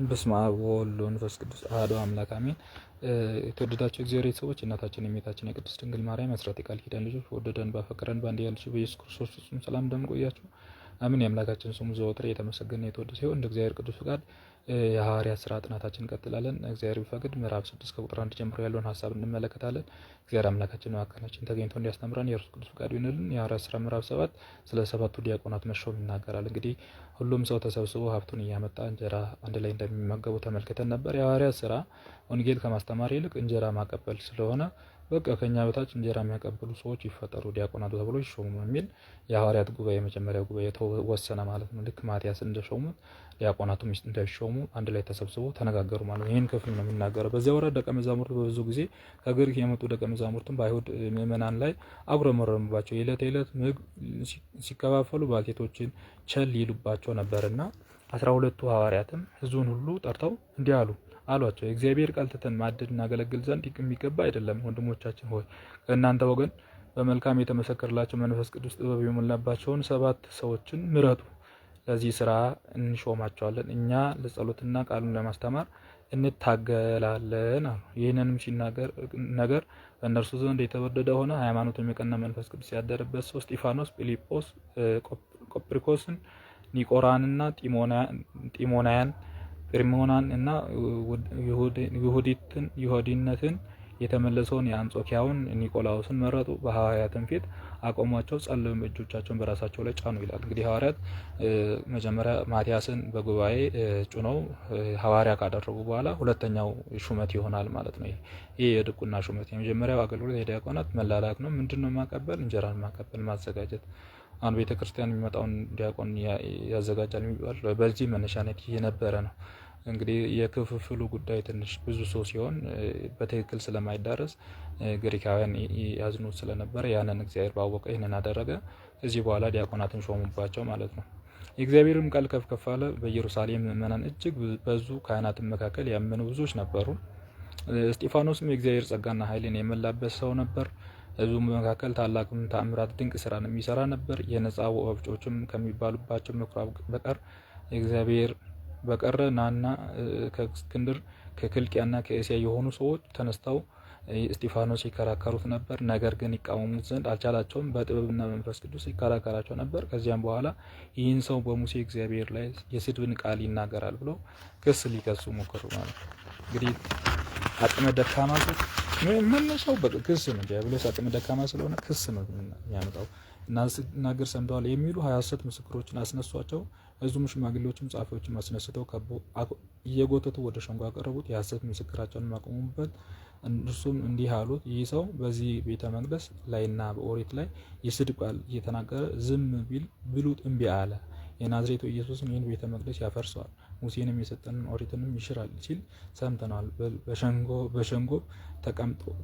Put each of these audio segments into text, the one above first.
በስመ አብ ወወልድ ወመንፈስ ቅዱስ አሐዱ አምላክ አሜን። የተወደዳችሁ እግዚአብሔር ሰዎች እናታችን የእመቤታችን የቅድስት ድንግል ማርያም አስራት የቃል ኪዳን ልጆች ወደደን ባፈቀረን በአንድያ ልጁ በኢየሱስ ክርስቶስ ፍጹም ሰላም እንደምን ቆያችሁ? አሜን። የአምላካችን ስሙ ዘወትር የተመሰገነ የተወደደ ሲሆን እንደ እግዚአብሔር ቅዱስ ፍቃድ የሐዋርያት ሥራ ጥናታችን እንቀጥላለን። እግዚአብሔር ቢፈቅድ ምዕራፍ 6 ከቁጥር 1 ጀምሮ ያለውን ሐሳብ እንመለከታለን። እግዚአብሔር አምላካችን በመካከላችን ተገኝቶ እንዲያስተምረን የእርሱ ቅዱስ ፍቃዱ ይሁንልን። የሐዋርያት ሥራ ምዕራፍ 7 ስለ ሰባቱ ዲያቆናት መሾም ይናገራል። እንግዲህ ሁሉም ሰው ተሰብስቦ ሀብቱን እያመጣ እንጀራ አንድ ላይ እንደሚመገቡ ተመልክተን ነበር። የሐዋርያት ሥራ ወንጌል ከማስተማር ይልቅ እንጀራ ማቀበል ስለሆነ በቃ ከኛ በታች እንጀራ የሚያቀብሉ ሰዎች ይፈጠሩ ዲያቆናቱ ተብሎ ይሾሙ የሚል የሐዋርያት ጉባኤ የመጀመሪያው ጉባኤ የተወሰነ ማለት ነው። ልክ ማቲያስ እንደሾሙት ዲያቆናቱም እንደሾሙ አንድ ላይ ተሰብስበው ተነጋገሩ ማለት ነው። ይህን ክፍል ነው የሚናገረው። በዚያ ወራት ደቀ መዛሙርቱ በብዙ ጊዜ ከግሪክ የመጡ ደቀ መዛሙርቱም በአይሁድ ምዕመናን ላይ አጉረመረሙባቸው። የዕለት የዕለት ምግብ ሲከፋፈሉ ባልቴቶችን ቸል ይሉባቸው ነበርና 12ቱ ሐዋርያትም ሕዝቡን ሁሉ ጠርተው እንዲህ አሏቸው፣ የእግዚአብሔር ቃል ትተን ማዕድ እናገለግል ዘንድ የሚገባ አይደለም። ወንድሞቻችን ሆይ ከእናንተ ወገን በመልካም የተመሰከረላቸው መንፈስ ቅዱስ ጥበብ የሞላባቸውን 7 ሰዎችን ምረጡ፣ ለዚህ ስራ እንሾማቸዋለን። እኛ ለጸሎትና ቃሉን ለማስተማር እንታገላለን አሉ። ይህንንም ሲናገር ነገር በእነርሱ ዘንድ የተወደደ ሆነ። ሃይማኖቱን የቀና መንፈስ ቅዱስ ያደረበት ሰው እስጢፋኖስ፣ ፊልጶስ፣ ቆጵርቆስን፣ ኒቆራንና ጢሞናያን ፊርሞናን እና ይሁዲነትን የተመለሰውን የአንጾኪያውን ኒቆላዎስን መረጡ። በሐዋርያትም ፊት አቆሟቸው፣ ጸለዩም፣ እጆቻቸውን በራሳቸው ላይ ጫኑ ይላል። እንግዲህ ሐዋርያት መጀመሪያ ማቲያስን በጉባኤ ጭነው ሐዋርያ ካደረጉ በኋላ ሁለተኛው ሹመት ይሆናል ማለት ነው። ይህ የድቁና ሹመት። የመጀመሪያው አገልግሎት የዲያቆናት መላላክ ነው። ምንድነው ማቀበል? እንጀራን ማቀበል፣ ማዘጋጀት። አሁን ቤተክርስቲያን የሚመጣውን ዲያቆን ያዘጋጃል የሚባል በዚህ መነሻነት የነበረ ነው። እንግዲህ የክፍፍሉ ጉዳይ ትንሽ ብዙ ሰው ሲሆን በትክክል ስለማይዳረስ ግሪካውያን ያዝኑት ስለነበረ ያንን እግዚአብሔር ባወቀ ይህንን አደረገ። ከዚህ በኋላ ዲያቆናትን ሾሙባቸው ማለት ነው። የእግዚአብሔርም ቃል ከፍ ከፍ አለ። በኢየሩሳሌም ምዕመናን እጅግ በዙ። ካህናትም መካከል ያመኑ ብዙዎች ነበሩ። እስጢፋኖስም የእግዚአብሔር ጸጋና ኃይልን የመላበት ሰው ነበር። ሕዝቡ መካከል ታላቅም ተአምራት ድንቅ ስራን የሚሰራ ነበር። የነጻ ወፍጮችም ከሚባሉባቸው ምኩራብ በቀር እግዚአብሔር በቀረ ናና ከእስክንድር ከክልቅያና ከእስያ የሆኑ ሰዎች ተነስተው እስጢፋኖስ ይከራከሩት ነበር። ነገር ግን ይቃወሙት ዘንድ አልቻላቸውም። በጥበብና መንፈስ ቅዱስ ይከራከራቸው ነበር። ከዚያም በኋላ ይህን ሰው በሙሴ እግዚአብሔር ላይ የስድብን ቃል ይናገራል ብለው ክስ ሊከሱ ሞከሩ ማለት ነው። እንግዲህ አቅመ ደካማ መነሻው ክስ ነው። ዲያብሎስ አቅመ ደካማ ስለሆነ ክስ ነው የሚያመጣው። እናገር ሰምተዋል የሚሉ 27 ምስክሮችን አስነሷቸው። ሕዝቡም ሽማግሌዎችም ጻፊዎችም አስነስተው እየጎተቱ ወደ ሸንጎ አቀረቡት። የሐሰት ምስክራቸውን ማቆሙበት። እርሱም እንዲህ አሉት፣ ይህ ሰው በዚህ ቤተ መቅደስ ላይና በኦሪት ላይ የስድብ ቃል እየተናገረ ዝም ቢሉት እምቢ አለ። የናዝሬቱ ኢየሱስም ይህን ቤተ መቅደስ ያፈርሰዋል፣ ሙሴንም የሰጠንን ኦሪትንም ይሽራል ሲል ሰምተናል። በሸንጎ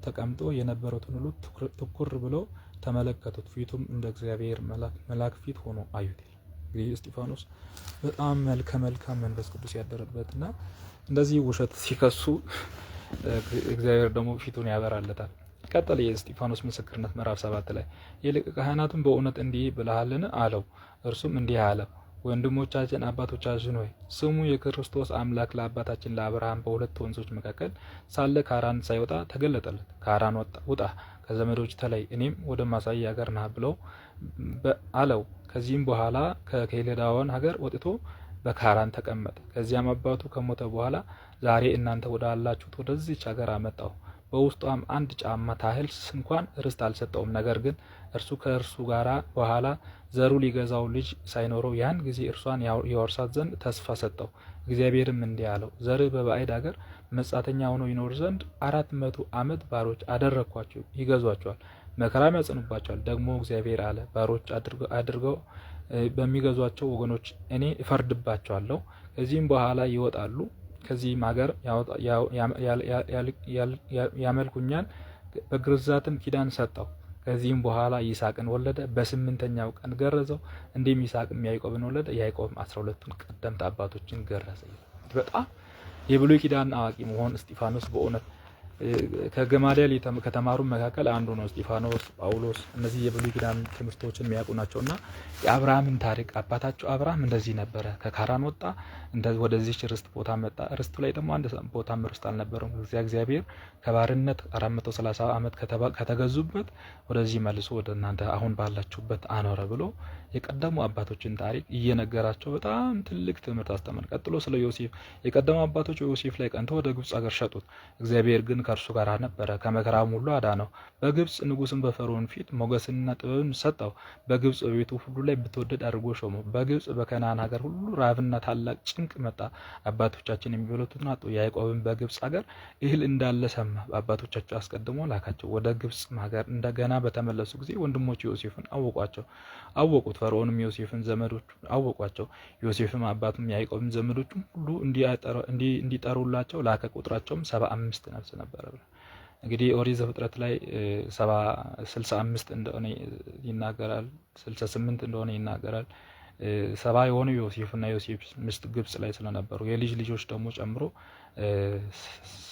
ተቀምጦ የነበሩትን ሁሉ ትኩር ብለው ተመለከቱት። ፊቱም እንደ እግዚአብሔር መልአክ ፊት ሆኖ አዩት። እንግዲህ እስጢፋኖስ በጣም መልካም መንፈስ ቅዱስ ያደረበትና እንደዚህ ውሸት ሲከሱ እግዚአብሔር ደግሞ ፊቱን ያበራለታል። ቀጠለ። የእስጢፋኖስ ምስክርነት ምዕራፍ 7 ላይ ይልቅ ካህናቱን በእውነት እንዲህ ብለሃልን አለው። እርሱም እንዲህ አለ፣ ወንድሞቻችን አባቶቻችን ሆይ ስሙ የክርስቶስ አምላክ ለአባታችን ለአብርሃም በሁለት ወንዞች መካከል ሳለ ከአራን ሳይወጣ ተገለጠለት። ከአራን ውጣ፣ ከዘመዶች ተለይ፣ እኔም ወደ ማሳይ ሀገር ና ብለው አለው። ከዚህም በኋላ ከኬልዳውያን ሀገር ወጥቶ በካራን ተቀመጠ። ከዚያም አባቱ ከሞተ በኋላ ዛሬ እናንተ ወደ አላችሁት ወደዚች ሀገር አመጣው። በውስጧም አንድ ጫማ ታህል እንኳን ርስት አልሰጠውም። ነገር ግን እርሱ ከእርሱ ጋር በኋላ ዘሩ ሊገዛው ልጅ ሳይኖረው ያን ጊዜ እርሷን የወርሳት ዘንድ ተስፋ ሰጠው። እግዚአብሔርም እንዲህ አለው፣ ዘርህ በባዕድ ሀገር መጻተኛ ሆኖ ይኖር ዘንድ 400 ዓመት ባሮች አደረግኳቸው፣ ይገዟቸዋል፣ መከራም ያጸኑባቸዋል። ደግሞ እግዚአብሔር አለ፣ ባሮች አድርገው በሚገዟቸው ወገኖች እኔ እፈርድባቸዋለሁ። ከዚህም በኋላ ይወጣሉ፣ ከዚህም ሀገር ያመልኩኛል። በግርዛትም ኪዳን ሰጠው። ከዚህም በኋላ ይስሐቅን ወለደ። በ8ኛው ቀን ገረዘው። እንዲህም ይስሐቅም ያዕቆብን ወለደ። ያዕቆብም 12ቱን ቀደምት አባቶችን ገረዘ። በጣም የብሉይ ኪዳን አዋቂ መሆን እስጢፋኖስ በእውነት ከገማልያል ከተማሩ መካከል አንዱ ነው። እስጢፋኖስ፣ ጳውሎስ እነዚህ የብሉይ ኪዳን ትምህርቶችን የሚያውቁ ናቸውና የአብርሃምን ታሪክ አባታቸው አብርሃም እንደዚህ ነበረ፣ ከካራን ወጣ፣ ወደዚህ ርስት ቦታ መጣ። ርስቱ ላይ ደግሞ አንድ ቦታም ርስት አልነበረም። እግዚአብሔር ከባርነት 430 ዓመት ከተገዙበት ወደዚህ መልሶ ወደ እናንተ አሁን ባላችሁበት አኖረ ብሎ የቀደሙ አባቶችን ታሪክ እየነገራቸው በጣም ትልቅ ትምህርት አስተማር። ቀጥሎ ስለ ዮሴፍ የቀደሙ አባቶች ዮሴፍ ላይ ቀንቶ ወደ ግብጽ ሀገር ሸጡት። እግዚአብሔር ግን ከእርሱ ጋር ነበረ፣ ከመከራም ሁሉ አዳነው። በግብጽ ንጉሥን በፈርዖን ፊት ሞገስንና ጥበብን ሰጠው። በግብጽ በቤቱ ሁሉ ላይ ብትወደድ አድርጎ ሾመው። በግብጽ በከናን ሀገር ሁሉ ራብና ታላቅ ጭንቅ መጣ። አባቶቻችን የሚበሉትን አጡ። ያዕቆብን በግብጽ ሀገር እህል እንዳለ ሰማ። በአባቶቻቸው አስቀድሞ ላካቸው። ወደ ግብጽ ሀገር እንደገና በተመለሱ ጊዜ ወንድሞቹ ዮሴፍን አወቁት። ፈርዖንም ዮሴፍን ዘመዶቹ አወቋቸው። ዮሴፍም አባቱም ያዕቆብም ዘመዶቹም ሁሉ እንዲጠሩላቸው ላከ። ቁጥራቸውም 75 ነፍስ ነበረ። እንግዲህ ኦሪት ዘፍጥረት ላይ 65 እንደሆነ ይናገራል፣ 68 እንደሆነ ይናገራል። 70 የሆኑ ዮሴፍና ዮሴፍ ሚስት ግብጽ ላይ ስለነበሩ የልጅ ልጆች ደግሞ ጨምሮ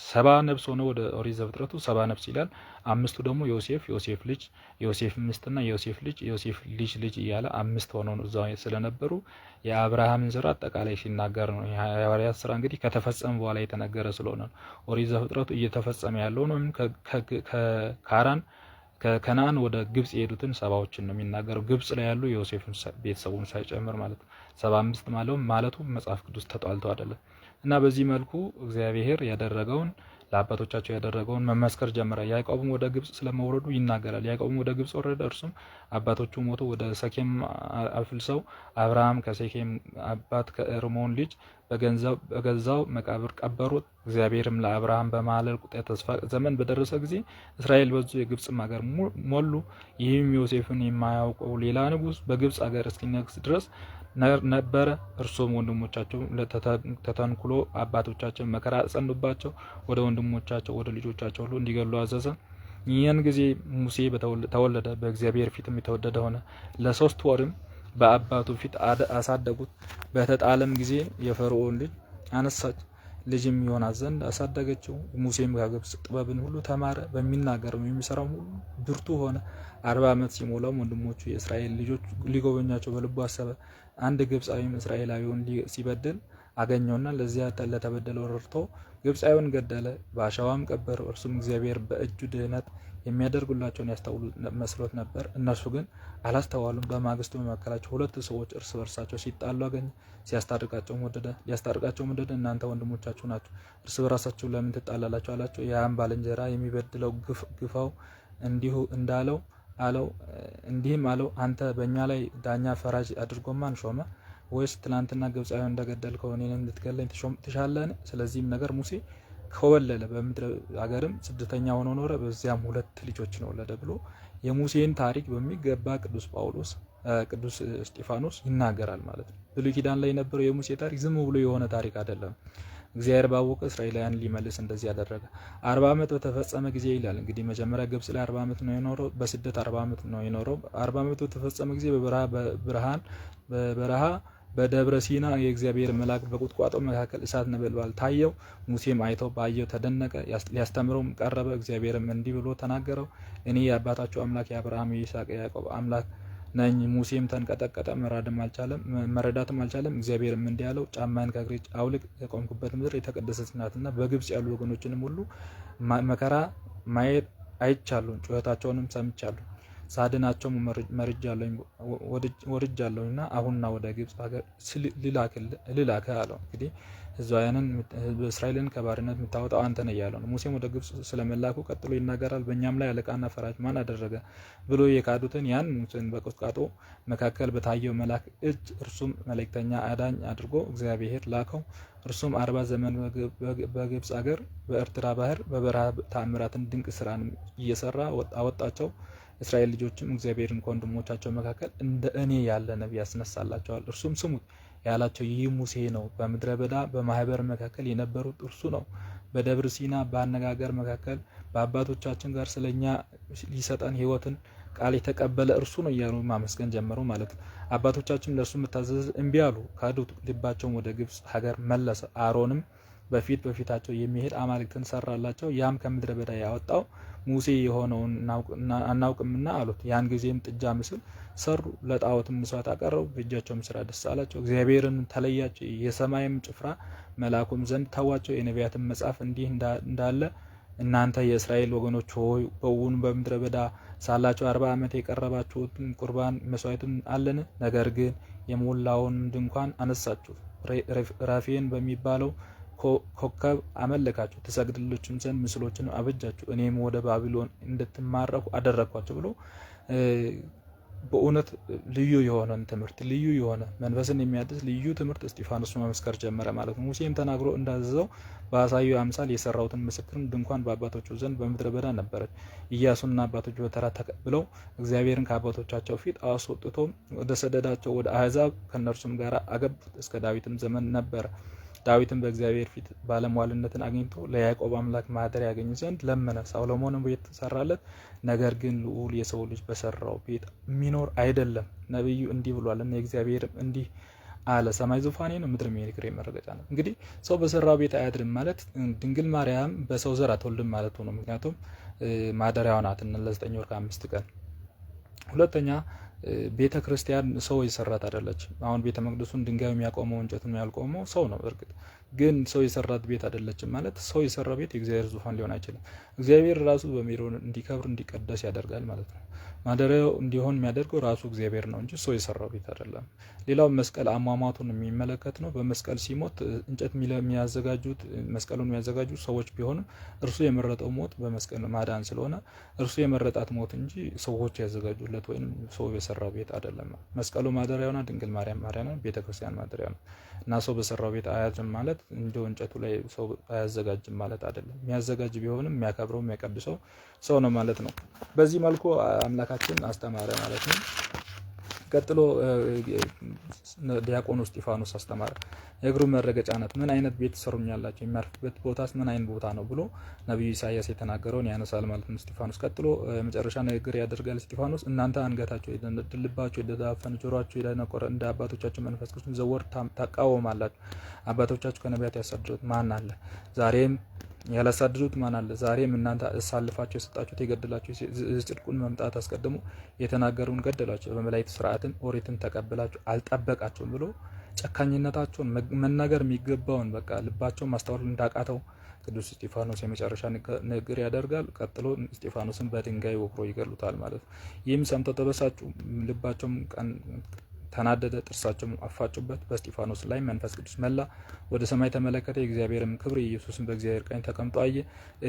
70 ነፍስ ሆነ። ወደ ኦሪት ዘፍጥረቱ 70 ነፍስ ይላል። 5ቱ ደግሞ ዮሴፍ ልጅ፣ ዮሴፍ ሚስትና ዮሴፍ ልጅ እያለ 5 ሆነው ነው እዛው ስለነበሩ የአብርሃምን ዘር አጠቃላይ ሲናገር ነው። የሐዋርያት ስራ እንግዲህ ከተፈጸመ በኋላ የተነገረ ስለሆነ ነው። ኦሪት ዘፍጥረቱ እየተፈጸመ ያለው ነው። ከከነአን ወደ ግብጽ የሄዱትን 70ዎችን ነው የሚናገረው። ግብጽ ላይ ያሉ የዮሴፍን ቤተሰቡን ሳይጨምር ማለት ነው። 75 ማለቱ መጽሐፍ ቅዱስ ተጣልተው አይደለም። እና በዚህ መልኩ እግዚአብሔር ያደረገውን ለአባቶቻቸው ያደረገውን መመስከር ጀመረ። ያዕቆብም ወደ ግብጽ ስለመውረዱ ይናገራል። ያዕቆብም ወደ ግብጽ ወረደ። እርሱም አባቶቹ ሞቶ ወደ ሰኬም አፍልሰው አብርሃም ከሴኬም አባት ከኤርሞን ልጅ በገዛው መቃብር ቀበሩት። እግዚአብሔርም ለአብርሃም በማለል ቁጥር ተስፋ ዘመን በደረሰ ጊዜ እስራኤል በዙ፣ የግብጽም ሀገር ሞሉ። ይህም ዮሴፍን የማያውቀው ሌላ ንጉሥ በግብጽ ሀገር እስኪነግስ ድረስ ነበረ። እርሱም ወንድሞቻቸው ተተንኩሎ አባቶቻቸው መከራ ጸኑባቸው፣ ወደ ወንድሞቻቸው ወደ ልጆቻቸው ሁሉ እንዲገሉ አዘዘ። ይህን ጊዜ ሙሴ ተወለደ፣ በእግዚአብሔር ፊትም የተወደደ ሆነ። ለ3 ወርም በአባቱ ፊት አሳደጉት። በተጣለም ጊዜ የፈርዖን ልጅ አነሳች፣ ልጅም ይሆናት ዘንድ አሳደገችው። ሙሴም ከግብጽ ጥበብን ሁሉ ተማረ፣ በሚናገረው የሚሰራው ሁሉ ብርቱ ሆነ። 40 ዓመት ሲሞላውም ወንድሞቹ የእስራኤል ልጆች ሊጎበኛቸው በልቡ አሰበ። አንድ ግብጻዊም እስራኤላዊውን ሲበድል አገኘውና ለዚያ ለተበደለው ረድቶ ግብጻዊውን ገደለ፣ በአሸዋም ቀበረው። እርሱም እግዚአብሔር በእጁ ድህነት የሚያደርጉላቸውን ያስተውሉ መስሎት ነበር። እነርሱ ግን አላስተዋሉም። በማግስቱ በመካከላቸው 2 ሰዎች እርስ በርሳቸው ሲጣሉ አገኘ። ሊያስታርቃቸውም ወደደ። እናንተ ወንድሞቻችሁ ናችሁ፣ እርስ በራሳችሁ ለምን ትጣላላችሁ አላቸው። ያም ባልንጀራ የሚበድለው ግፋው እንዲሁ እንዳለው እንዲህም አለው፣ አንተ በእኛ ላይ ዳኛ ፈራጅ አድርጎማን ሾመ? ወይስ ትናንትና ግብጻዊውን እንደገደልከው እኔንም ልትገለኝ ትሻለህን? ስለዚህም ነገር ሙሴ ከወለለ በምድረ ሀገርም ስደተኛ ሆኖ ኖረ። በዚያም 2 ልጆችን ወለደ ብሎ የሙሴን ታሪክ በሚገባ ቅዱስ እስጢፋኖስ ይናገራል ማለት ነው። ብሉይ ኪዳን ላይ የነበረው የሙሴ ታሪክ ዝም ብሎ የሆነ ታሪክ አይደለም። እግዚአብሔር ባወቀ እስራኤላውያን ሊመልስ እንደዚህ ያደረገ 40 ዓመት በተፈጸመ ጊዜ ይላል። እንግዲህ መጀመሪያ ግብጽ ላይ 40 ዓመት ነው የኖረው። በስደት 40 ዓመት ነው የኖረው። 40 ዓመት በተፈጸመ ጊዜ በበረሃ በደብረ ሲና የእግዚአብሔር መልአክ በቁጥቋጦ መካከል እሳት ነበልባል ታየው። ሙሴም አይተው ባየው ተደነቀ። ሊያስተምረውም ቀረበ። እግዚአብሔርም እንዲህ ብሎ ተናገረው፣ እኔ የአባታችሁ አምላክ የአብርሃም የይስሐቅ የያዕቆብ አምላክ ነኝ። ሙሴም ተንቀጠቀጠ፣ መረዳትም አልቻለም። እግዚአብሔርም እንዲህ አለው፣ ጫማህን ከእግሬ አውልቅ፣ የቆምኩበት ምድር የተቀደሰች ናትና። በግብጽ ያሉ ወገኖችንም ሁሉ መከራ ማየት አይቻለሁ፣ ጩኸታቸውንም ሰምቻለሁ። ሳድናቸው ወርጃለሁና አሁንና ወደ ግብጽ ሀገር ልላክህ አለው። እንግዲህ ህዝበ እስራኤልን ከባርነት የምታወጣው አንተ ነህ እያለው ነው። ሙሴም ወደ ግብጽ ስለመላኩ ቀጥሎ ይናገራል። በእኛም ላይ አለቃና ፈራጅ ማን አደረገ ብሎ የካዱትን ያን ሙሴን በቁጥቋጦ መካከል በታየው መልአክ እጅ እርሱም መልእክተኛ አዳኝ አድርጎ እግዚአብሔር ላከው። እርሱም 40 ዘመን በግብጽ ሀገር በኤርትራ ባህር በበረሃ ተአምራትን ድንቅ ስራን እየሰራ አወጣቸው። እስራኤል ልጆችም እግዚአብሔርን ከወንድሞቻቸው መካከል እንደ እኔ ያለ ነቢይ ያስነሳላቸዋል፣ እርሱም ስሙት ያላቸው ይህ ሙሴ ነው። በምድረ በዳ በማህበር መካከል የነበሩት እርሱ ነው። በደብረ ሲና በአነጋገር መካከል በአባቶቻችን ጋር ስለኛ ሊሰጠን ሕይወትን ቃል የተቀበለ እርሱ ነው እያሉ ማመስገን ጀመሩ ማለት ነው። አባቶቻችን ለእርሱ መታዘዝ እምቢ አሉ፣ ካዱት፣ ልባቸውን ወደ ግብጽ ሀገር መለሰ። አሮንም በፊት በፊታቸው የሚሄድ አማልክትን ሰራላቸው። ያም ከምድረ በዳ ያወጣው ሙሴ የሆነውን አናውቅምና አሉት። ያን ጊዜም ጥጃ ምስል ሰሩ፣ ለጣዖትም መስዋዕት አቀረቡ። በእጃቸውም ስራ ደስ አላቸው። እግዚአብሔርን ተለያቸው። የሰማይም ጭፍራ መልአኩም ዘንድ ተዋቸው። የነቢያትን መጽሐፍ እንዲህ እንዳለ እናንተ የእስራኤል ወገኖች ሆይ በውኑ በምድረ በዳ ሳላችሁ 40 ዓመት የቀረባችሁትን ቁርባን መስዋዕትን አለን? ነገር ግን የሞላውን ድንኳን አነሳችሁ፣ ራፌን በሚባለው ኮከብ አመለካችሁ፣ ትሰግድሎችም ዘንድ ምስሎችን አበጃችሁ፣ እኔም ወደ ባቢሎን እንድትማረኩ አደረግኳቸው ብሎ በእውነት ልዩ የሆነ ትምህርት ልዩ የሆነ መንፈስን የሚያድስ ልዩ ትምህርት እስጢፋኖስ መመስከር ጀመረ ማለት ነው። ሙሴም ተናግሮ እንዳዘዘው በአሳዩ አምሳል የሰራውትን ምስክርን ድንኳን በአባቶቹ ዘንድ በምድረ በዳ ነበረች። ኢያሱና አባቶቹ በተራ ተቀብለው እግዚአብሔርን ከአባቶቻቸው ፊት አስወጥቶ ወደ ሰደዳቸው ወደ አሕዛብ ከእነርሱም ጋር አገቡት። እስከ ዳዊትም ዘመን ነበረ። ዳዊትም በእግዚአብሔር ፊት ባለሟልነትን አግኝቶ ለያዕቆብ አምላክ ማደሪያ ያገኝ ዘንድ ለመነ። ሰሎሞንም ቤት ሰራለት። ነገር ግን ልዑል የሰው ልጅ በሰራው ቤት የሚኖር አይደለም። ነቢዩ እንዲህ ብሏል እና እግዚአብሔርም እንዲህ አለ፣ ሰማይ ዙፋኔ ነው፣ ምድር የእግሬ መረገጫ ነው። እንግዲህ ሰው በሰራው ቤት አያድርም ማለት ድንግል ማርያም በሰው ዘር አትወልድም ማለቱ ነው። ምክንያቱም ማደሪያዋ ናት ለ9 ወር ከ5 ቀን። ሁለተኛ ቤተ ክርስቲያን ሰው የሰራት አይደለችም። አሁን ቤተ መቅደሱን ድንጋይ የሚያቆመው እንጨቱን የሚያቆመው ሰው ነው። እርግጥ ግን ሰው የሰራት ቤት አይደለችም ማለት ሰው የሰራው ቤት የእግዚአብሔር ዙፋን ሊሆን አይችልም። እግዚአብሔር ራሱ በሜሮን እንዲከብር እንዲቀደስ ያደርጋል ማለት ነው። ማደሪያው እንዲሆን የሚያደርገው ራሱ እግዚአብሔር ነው እንጂ ሰው የሰራው ቤት አይደለም። ሌላው መስቀል አሟሟቱን የሚመለከት ነው። በመስቀል ሲሞት እንጨት የሚያዘጋጁት መስቀሉን የሚያዘጋጁት ሰዎች ቢሆንም እርሱ የመረጠው ሞት በመስቀል ማዳን ስለሆነ እርሱ የመረጣት ሞት እንጂ ሰዎች ያዘጋጁለት ወይም ሰው የሰራው ቤት አይደለም። መስቀሉ ማደሪያውና ድንግል ማርያም ማደሪያው ነው፣ ቤተክርስቲያን ማደሪያው ነው እና ሰው በሰራው ቤት አያድርም ማለት እንደው እንጨቱ ላይ ሰው አያዘጋጅም ማለት አይደለም። የሚያዘጋጅ ቢሆንም የሚያከብረው የሚያቀድሰው ሰው ነው ማለት ነው። በዚህ መልኩ አምላካችን አስተማረ ማለት ነው። ቀጥሎ ዲያቆኑ እስጢፋኖስ አስተማረ። የእግሩ መረገጫ ናት። ምን አይነት ቤት ትሰሩኛላችሁ? የሚያርፍበት ቦታስ ምን አይነት ቦታ ነው ብሎ ነቢዩ ኢሳያስ የተናገረውን ያነሳል ማለት ነው እስጢፋኖስ። ቀጥሎ መጨረሻ ንግግር ያደርጋል እስጢፋኖስ። እናንተ አንገታቸው ልባቸው የደዳፈነ ጆሮአቸው የደነቆረ እንደ አባቶቻችሁ መንፈስ ቅዱስን ዘወር ታቃወማላችሁ። አባቶቻችሁ ከነቢያት ያሳደዱት ማን አለ? ዛሬም ያላሳደዱት ማን አለ? ዛሬም እናንተ አሳልፋችሁ የሰጣችሁት የገደላችሁ ጽድቁን መምጣት አስቀድሞ የተናገሩን ገደላችሁ። በመላእክት ስርዓትን ኦሪትን ተቀብላችሁ አልጠበቃችሁም ብሎ ጨካኝነታቸውን መናገር የሚገባውን በቃ ልባቸውን ማስተዋል እንዳቃተው ቅዱስ እስጢፋኖስ የመጨረሻ ንግግር ያደርጋል። ቀጥሎ እስጢፋኖስን በድንጋይ ወግሮ ይገሉታል ማለት ነው። ይህም ሰምተው ተበሳጩ፣ ልባቸውም ተናደደ፣ ጥርሳቸውም አፋጩበት። በእስጢፋኖስ ላይ መንፈስ ቅዱስ መላ። ወደ ሰማይ ተመለከተ፣ የእግዚአብሔርም ክብር ኢየሱስን በእግዚአብሔር ቀኝ ተቀምጦ አየ።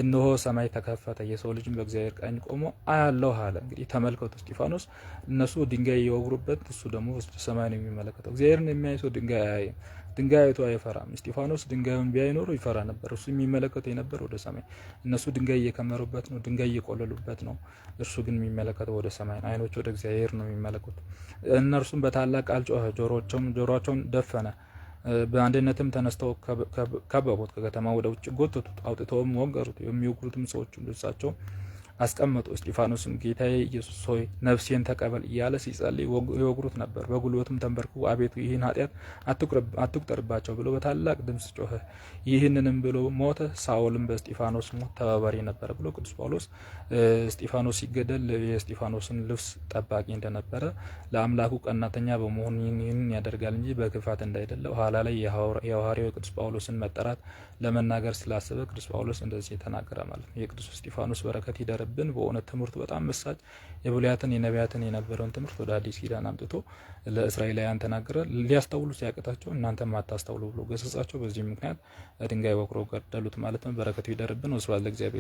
እነሆ ሰማይ ተከፈተ፣ የሰው ልጅም በእግዚአብሔር ቀኝ ቆሞ አያለሁ አለ። እንግዲህ ተመልከቱ፣ እስጢፋኖስ እነሱ ድንጋይ እየወግሩበት፣ እሱ ደግሞ ሰማይ ነው የሚመለከተው። እግዚአብሔርን የሚያይ ሰው ድንጋይ አያይም፣ ድንጋይ አይቶ አይፈራም። እስጢፋኖስ ድንጋዩን ቢያይ ኖሮ ይፈራ ነበር። እሱ የሚመለከተው የነበር ወደ ሰማይ። እነሱ ድንጋይ እየከመሩበት ነው፣ ድንጋይ እየቆለሉበት ነው። እርሱ ግን የሚመለከተው ወደ ሰማይ፣ አይኖች ወደ እግዚአብሔር ነው የሚመለከቱት። እነርሱም በታላቅ ቃል ጮኸ፣ ጆሮአቸውን ደፈነ። በአንድነትም ተነስተው ከበቡት፣ ከከተማ ወደ ውጭ ጎተቱት፣ አውጥተውም ወገሩት። የሚወግሩትም ሰዎች ልብሳቸው አስቀመጡ። እስጢፋኖስም ጌታዬ ኢየሱስ ሆይ ነፍሴን ተቀበል እያለ ሲጸልይ ይወግሩት ነበር። በጉልበቱም ተንበርክኮ አቤቱ ይህን ኃጢአት አትቁጠርባቸው ብሎ በታላቅ ድምፅ ጮኸ። ይህንንም ብሎ ሞተ። ሳኦልም በእስጢፋኖስ ሞት ተባባሪ ነበር ብሎ ቅዱስ ጳውሎስ እስጢፋኖስ ሲገደል የእስጢፋኖስን ልብስ ጠባቂ እንደነበረ ለአምላኩ ቀናተኛ በመሆን ይህን ያደርጋል እንጂ በክፋት እንዳይደለ ኋላ ላይ የሐዋርያው ቅዱስ ጳውሎስን መጠራት ለመናገር ስላሰበ ቅዱስ ጳውሎስ እንደዚህ የተናገረ ማለት ነው። የቅዱስ እስጢፋኖስ በረከት ይደረብን። በእውነት ትምህርቱ በጣም መሳጭ፣ የብሉያትን የነቢያትን የነበረውን ትምህርት ወደ አዲስ ኪዳን አምጥቶ ለእስራኤላውያን ተናገረ። ሊያስተውሉ ሲያቅታቸው እናንተም አታስተውሉ ብሎ ገሰጻቸው። በዚህ ምክንያት ድንጋይ ወግሮ ገደሉት ማለት ነው። በረከቱ ይደርብን። ወስብሐት ለእግዚአብሔር።